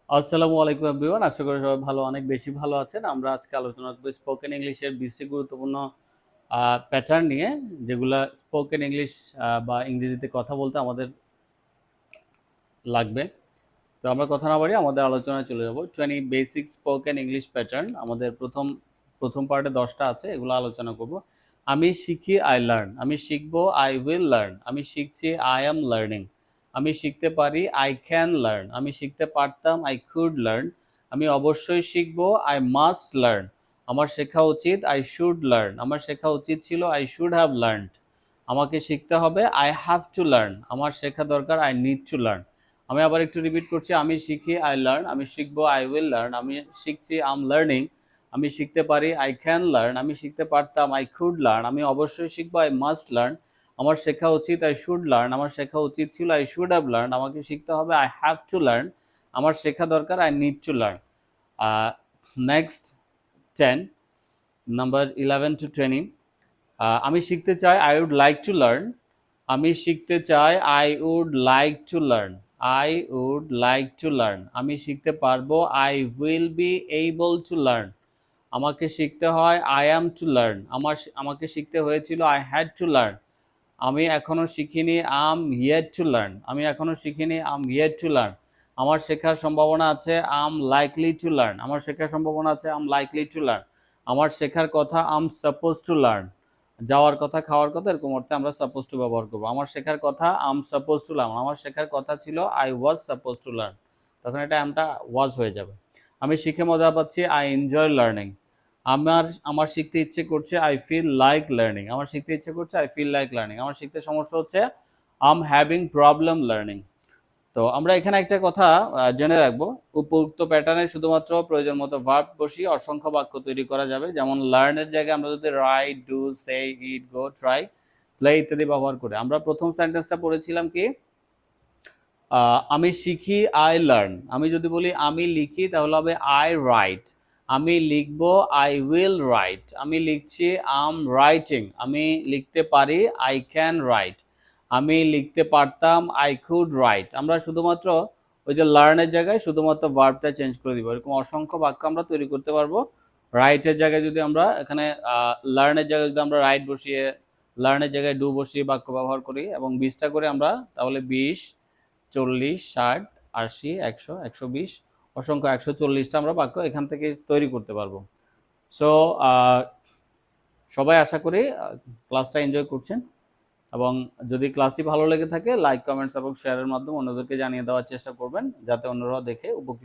আসসালামু আলাইকুম এভরিওয়ান, আশা করি সবাই ভালো, অনেক বেশি ভালো আছেন। আমরা আজকে আলোচনা করব স্পোকেন ইংলিশের 20টি গুরুত্বপূর্ণ প্যাটার্ন নিয়ে, যেগুলা স্পোকেন ইংলিশ বা ইংরেজিতে কথা বলতে আমাদের লাগবে। তো আমরা কথা না বাড়িয়ে আমাদের আলোচনায় চলে যাব। 20 বেসিক স্পোকেন ইংলিশ প্যাটার্ন, আমাদের প্রথম প্রথম পার্টে 10টা আছে, এগুলো আলোচনা করব। আমি শিখি, আই লার্ন। আমি শিখবো, আই উইল লার্ন। আমি শিখছি, আই অ্যাম লার্নিং। আমি শিখতে পারি, আই ক্যান লার্ন। আমি শিখতে পারতাম, আই কুড লার্ন। আমি অবশ্যই শিখবো, আই মাস্ট লার্ন। আমার শেখা উচিত, আই শুড লার্ন। আমার শেখা উচিত ছিল, আই শুড হ্যাভ লার্নড। আমাকে শিখতে হবে, আই হ্যাভ টু লার্ন। আমার শেখা দরকার, আই নিড টু লার্ন। আমি আবার একটু রিপিট করছি, আমি শিখি, আই লার্ন। আমি শিখবো, আই উইল লার্ন। আমি শিখছি, আই এম লার্নিং। আমি শিখতে পারি, আই ক্যান লার্ন। আমি শিখতে পারতাম, আই কুড লার্ন। আমি অবশ্যই শিখবো, আই মাস্ট লার্ন। আমার শেখা উচিত, আই শুড লার্ন। আমার শেখা উচিত ছিল, আই শুড হ্যাভ লার্ন। আমাকে শিখতে হবে, আই হ্যাভ টু লার্ন। আমার শেখা দরকার, I need to learn. Next 10, number 11 to 20। আমি শিখতে চাই, I would like to learn. আমি শিখতে চাই, I would like to learn. I would like to learn. আমি শিখতে পারবো, I will be able to learn. আমাকে শিখতে হয়, আই অ্যাম টু লার্ন। আমাকে শিখতে হয়েছিল, আই হ্যাড টু লার্ন। আমি এখনো শিখিনি, আম ইয়েট টু লার্ন। আমি এখনো শিখিনি, আম ইয়েট টু লার্ন। আমার শেখার সম্ভাবনা আছে, আম লাইকলি টু লার্ন। আমার শেখার সম্ভাবনা আছে, আম লাইকলি টু লার্ন। আমার শেখার কথা, আম সাপোজ টু লার্ন। যাওয়ার কথা, খাওয়ার কথা, এরকম অর্থে আমরা সাপোজ টু ব্যবহার করবো। আমার শেখার কথা, আম সাপোজ টু লার্ন। আমার শেখার কথা ছিল, I was suppose to learn. তখন এটা আমটা ওয়াজ হয়ে যাবে। আমি শিখে মজা পাচ্ছি, আই এনজয় লার্নিং। আমার আমার শিখতে ইচ্ছে করছে, আই ফিল লাইক লার্নিং। আমার শিখতে ইচ্ছে করছে, আই ফিল লাইক লার্নিং। আমার শিখতে সমস্যা হচ্ছে, আম হ্যাভিং প্রবলেম লার্নিং। তো আমরা এখানে একটা কথা জেনে রাখবো, উপযুক্ত প্যাটার্নে শুধুমাত্র প্রয়োজন মতো ভার্ব বসিয়ে অসংখ্য বাক্য তৈরি করা যাবে। যেমন লার্নের জায়গায় আমরা যদি right, do, say, it, go, try, play ইত্যাদি ব্যবহার করে। আমরা প্রথম সেন্টেন্সটা পড়েছিলাম কি, আমি শিখি, আই লার্ন। আমি যদি বলি আমি লিখি, তাহলে হবে আই রাইট। আমি লিখব, আই উইল রাইট। আমি লিখছি, আম রাইটিং। আমি লিখতে পারি, আই ক্যান রাইট। আমি লিখতে পারতাম, আই কুড রাইট। আমরা শুধুমাত্র ওই যে লার্নের জায়গায় শুধুমাত্র ভার্বটা চেঞ্জ করে দিব। এরকম অসংখ্য বাক্য আমরা তৈরি করতে পারবো। রাইটের জায়গায় যদি আমরা এখানে লার্নের জায়গায় যদি আমরা রাইট বসিয়ে, লার্নের জায়গায় ডু বসিয়ে বাক্য ব্যবহার করি এবং 20টা করে আমরা, তাহলে 20, 40, 60, 80, 100, 120, অসংখ্য 140টা আমরা বাক্য এখান থেকে তৈরি করতে পারবো। সো সবাই আশা করি ক্লাসটা এনজয় করছেন, এবং যদি ক্লাসটি ভালো লেগে থাকে, লাইক, কমেন্টস এবং শেয়ারের মাধ্যমে অন্যদেরকে জানিয়ে দেওয়ার চেষ্টা করবেন, যাতে অন্যরাও দেখে উপকৃত